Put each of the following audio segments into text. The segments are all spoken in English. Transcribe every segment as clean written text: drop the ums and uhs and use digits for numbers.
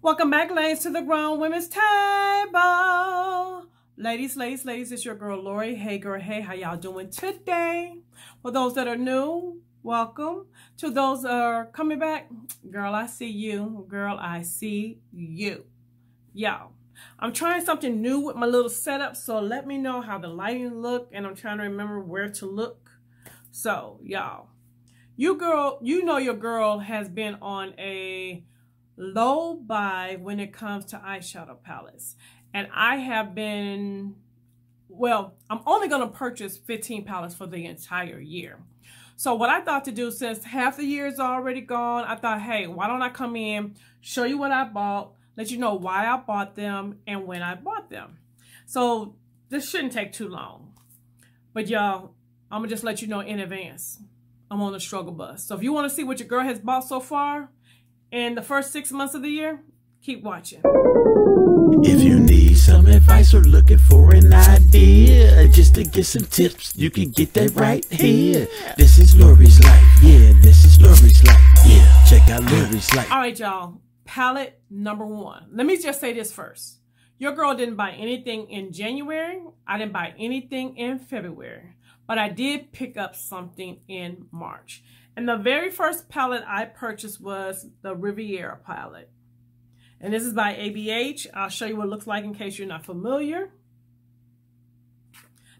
Welcome back, ladies, to the Grown Women's Table. Ladies, it's your girl, Lori. Hey, girl, hey, how y'all doing today? For those that are new, welcome. To those that are coming back, girl, I see you. Girl, I see you. Y'all, I'm trying something new with my little setup, so let me know how the lighting look, and I'm trying to remember where to look. So, y'all, you know your girl has been on a low buy when it comes to eyeshadow palettes, and I have been, well, I'm only going to purchase 15 palettes for the entire year. So what I thought to do, since half the year is already gone, I thought, hey, why don't I come in, show you what I bought, let you know why I bought them and when I bought them. So this shouldn't take too long, but y'all, I'm gonna just let you know in advance, I'm on the struggle bus. So if you want to see what your girl has bought so far in the first 6 months of the year, keep watching. If you need some advice or looking for an idea, just to get some tips, you can get that right here. This is Lori's life. Yeah, this is Lori's life. Yeah, check out Lori's life. All right, y'all. Palette number one. Let me just say this first. Your girl didn't buy anything in January. I didn't buy anything in February. But I did pick up something in March. And the very first palette I purchased was the Riviera Pilot. And this is by Ebates. I'll show you what it looks like in case you're not familiar.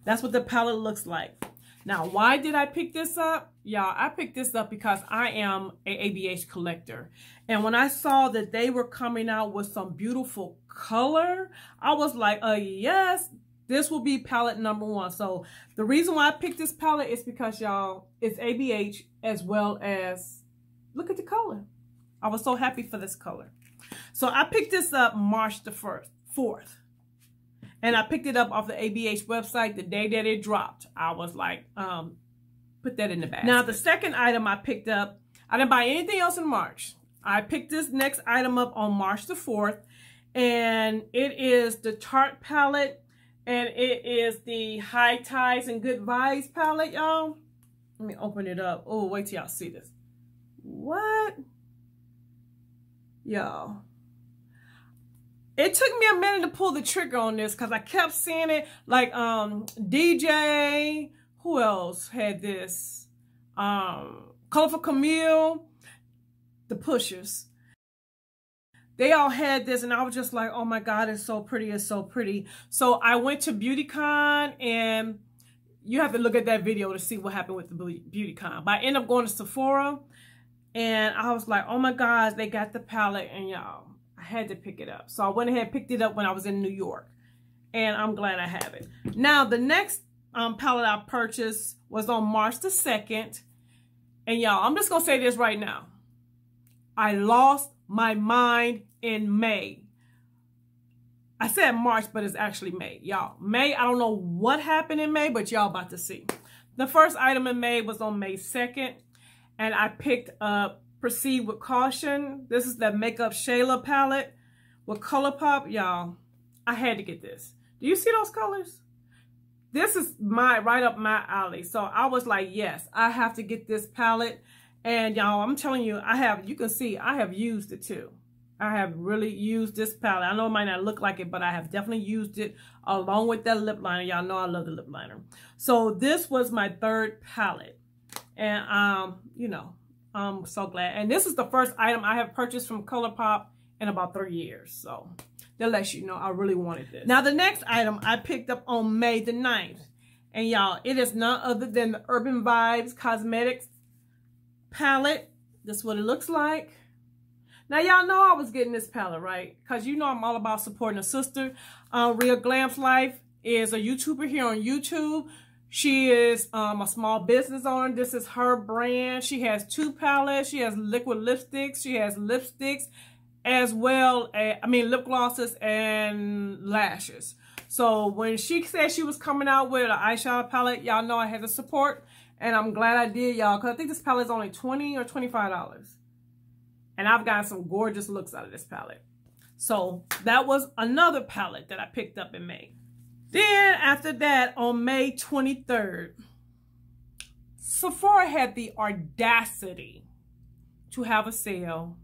That's what the palette looks like. Now, why did I pick this up? Y'all, I picked this up because I am an Ebates collector. And when I saw that they were coming out with some beautiful color, I was like, yes, this will be palette number one. So the reason why I picked this palette is because, y'all, it's Ebates, as well as, look at the color. I was so happy for this color. So I picked this up March the 4th. And I picked it up off the Ebates website the day that it dropped. I was like, put that in the basket. Now, the second item I picked up, I didn't buy anything else in March. I picked this next item up on March the 4th. And it is the Tarte palette. And it is the High Tides and Good Vibes palette, y'all. Let me open it up. Oh, wait till y'all see this. What? Y'all. It took me a minute to pull the trigger on this because I kept seeing it. Like DJ, who else had this? Colorful Camille, the Pushers. They all had this, and I was just like, oh my God, it's so pretty, it's so pretty. So I went to BeautyCon, and you have to look at that video to see what happened with the BeautyCon. But I ended up going to Sephora, and I was like, oh my God, they got the palette, and y'all, I had to pick it up. So I went ahead and picked it up when I was in New York, and I'm glad I have it. Now, the next palette I purchased was on March the 2nd, and y'all, I'm just going to say this right now. I lost my mind in May. I said March, but it's actually May. Y'all, May, I don't know what happened in May, but y'all about to see. The first item in May was on May 2nd, and I picked up Proceed with Caution. This is the Makeup Shayla palette with ColourPop. Y'all, I had to get this. Do you see those colors? This is right up my alley. So I was like, yes, I have to get this palette. And y'all, I'm telling you, you can see, I have used it too. I have really used this palette. I know it might not look like it, but I have definitely used it along with that lip liner. Y'all know I love the lip liner. So this was my third palette. And, you know, I'm so glad. And this is the first item I have purchased from ColourPop in about 3 years. So that lets you know I really wanted this. Now, the next item I picked up on May the 9th. And y'all, it is none other than the Urban Vibes Cosmetics palette. This is what it looks like. Now, y'all know I was getting this palette, right? Because you know I'm all about supporting a sister. Real Glam's Life is a YouTuber here on YouTube. She is a small business owner. This is her brand. She has 2 palettes. She has liquid lipsticks. She has lipsticks as well as, lip glosses and lashes. So when she said she was coming out with an eyeshadow palette, y'all know I had to support. And I'm glad I did, y'all, because I think this palette is only $20 or $25. And I've gotten some gorgeous looks out of this palette. So that was another palette that I picked up in May. Then after that, on May 23rd, Sephora had the audacity to have a sale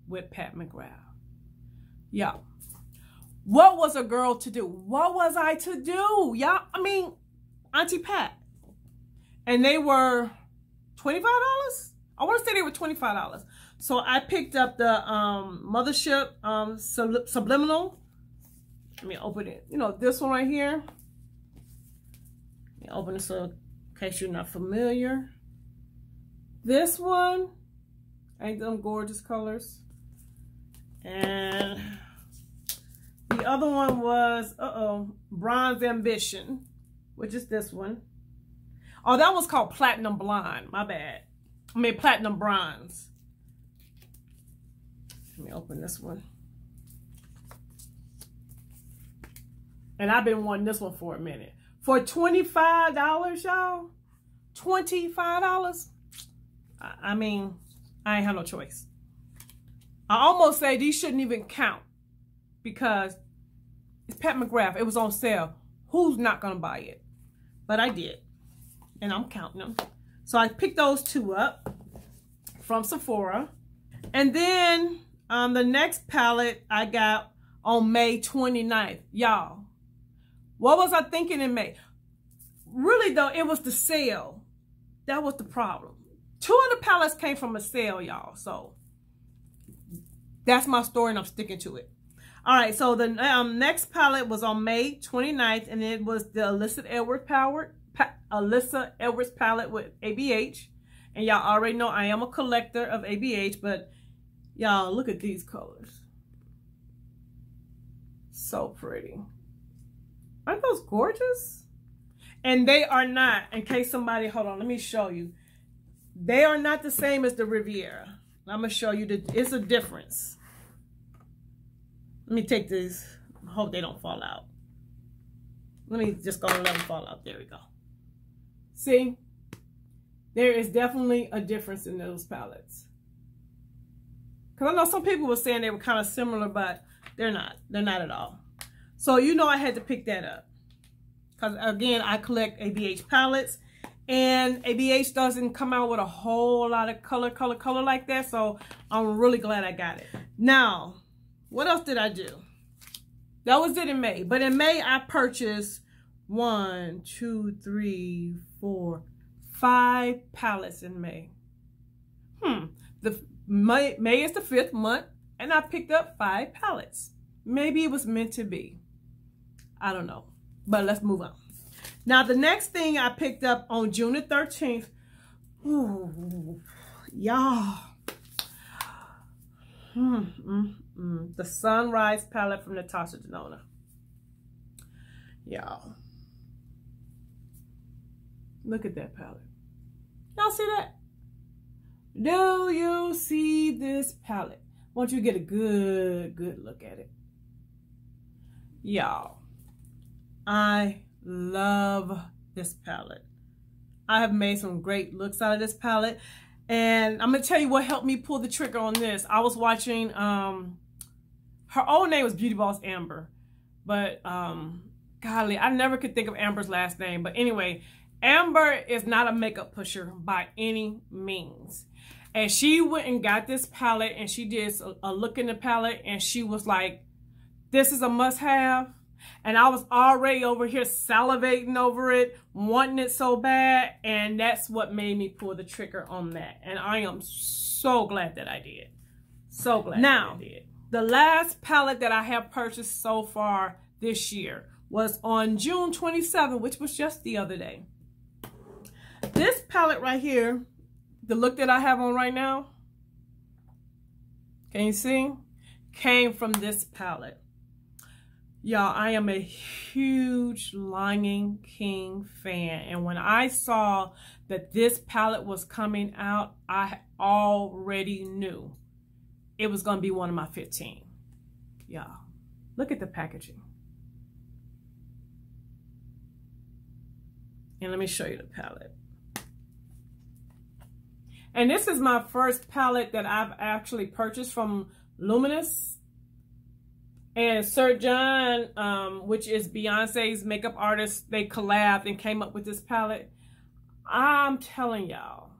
with Pat McGrath. Yeah. What was a girl to do? What was I to do? Y'all, I mean, Auntie Pat. And they were $25? I want to say they were $25. So I picked up the Mothership Subliminal. Let me open it. You know, this one right here. Let me open it so in case you're not familiar. This one. Ain't them gorgeous colors. And the other one was, Bronze Ambition, which is this one. Oh, that was called Platinum Blonde. My bad. I mean, Platinum Bronze. Let me open this one. And I've been wanting this one for a minute. For $25, y'all? $25? I mean, I ain't have no choice. I almost say these shouldn't even count because it's Pat McGrath. It was on sale. Who's not going to buy it? But I did. And I'm counting them. So I picked those two up from Sephora. And then the next palette I got on May 29th. Y'all, what was I thinking in May? Really, though, it was the sale. That was the problem. 2 of the palettes came from a sale, y'all. So that's my story, and I'm sticking to it. All right, so the next palette was on May 29th, and it was the Alyssa Edwards palette with ABH. And y'all already know I am a collector of ABH, but y'all, look at these colors. So pretty. Aren't those gorgeous? And they are not, in case somebody, hold on, let me show you. They are not the same as the Riviera. I'm going to show you, it's a difference. Let me take this. I hope they don't fall out. Let me just go and let them fall out. There we go. See? There is definitely a difference in those palettes. Because I know some people were saying they were kind of similar, but they're not. They're not at all. So, you know, I had to pick that up. Because, again, I collect ABH palettes. And ABH doesn't come out with a whole lot of color like that. So I'm really glad I got it. Now, what else did I do? That was it in May. But in May, I purchased 1, 2, 3, 4, 5 palettes in May. May is the 5th month. And I picked up 5 palettes. Maybe it was meant to be. I don't know. But let's move on. Now, the next thing I picked up on June the 13th, y'all, the Sunrise palette from Natasha Denona. Y'all, look at that palette. Y'all see that? Do you see this palette? I want you to get a good look at it. Y'all, I love this palette. I have made some great looks out of this palette, and I'm gonna tell you what helped me pull the trigger on this. I was watching her old name was Beauty Boss Amber, but golly, I never could think of Amber's last name. But anyway, Amber is not a makeup pusher by any means, and she went and got this palette, and she did a look in the palette, and she was like, this is a must-have. And I was already over here salivating over it, wanting it so bad. And that's what made me pull the trigger on that. And I am so glad that I did. So glad that I did. The last palette that I have purchased so far this year was on June 27th, which was just the other day. This palette right here, the look that I have on right now, can you see? Came from this palette. Y'all, I am a huge Lion King fan. And when I saw that this palette was coming out, I already knew it was going to be one of my 15. Y'all, look at the packaging. And let me show you the palette. And this is my first palette that I've actually purchased from Luminous. And Sir John, which is Beyonce's makeup artist, they collabed and came up with this palette. I'm telling y'all.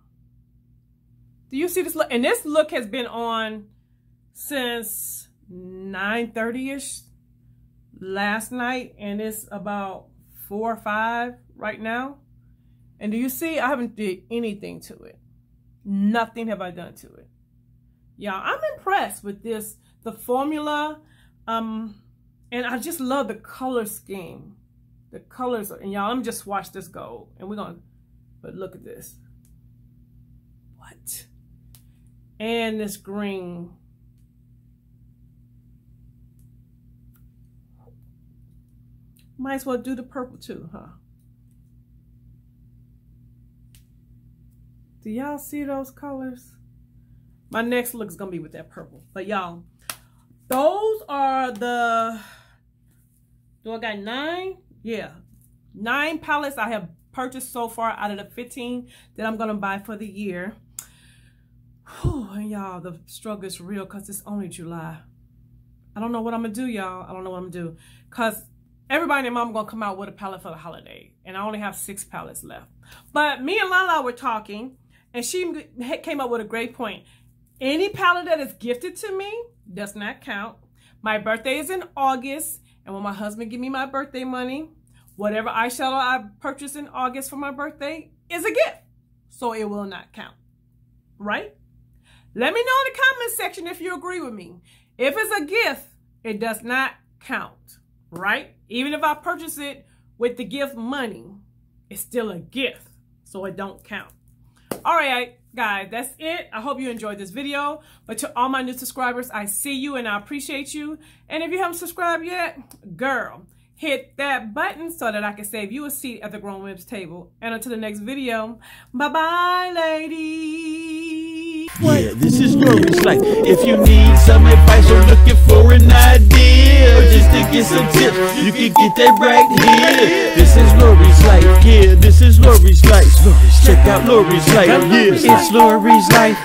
Do you see this look? And this look has been on since 9:30ish last night, and it's about 4 or 5 right now. And do you see, I haven't did anything to it. Nothing have I done to it. Y'all, I'm impressed with this, the formula, and I just love the color scheme. The colors, and y'all, let me just watch this go, and we're gonna, but look at this. What? And this green. Might as well do the purple too, huh? Do y'all see those colors? My next look is gonna be with that purple. But y'all, those are the, do I got 9? Yeah, 9 palettes I have purchased so far out of the 15 that I'm gonna buy for the year. Whew, and y'all, the struggle is real because it's only July. I don't know what I'm gonna do, y'all. I don't know what I'm gonna do, because everybody and their mom gonna come out with a palette for the holiday, and I only have 6 palettes left. But me and Lala were talking, and she came up with a great point. Any palette that is gifted to me does not count. My birthday is in August, and when my husband give me my birthday money, whatever eyeshadow I purchase in August for my birthday is a gift. So it will not count, right? Let me know in the comment section if you agree with me. If it's a gift, it does not count, right? Even if I purchase it with the gift money, it's still a gift, so it don't count. All right, guys, that's it. I hope you enjoyed this video. But to all my new subscribers, I see you and I appreciate you. And if you haven't subscribed yet, girl, hit that button so that I can save you a seat at the grown women's table. And until the next video, bye-bye, ladies. Yeah, this is Lori's life. If you need some advice or looking for an idea, or just to get some tips, you can get that right here. This is Lori's life. Yeah, this is Lori's life. Check out Lori's life. Yeah, it's Lori's life.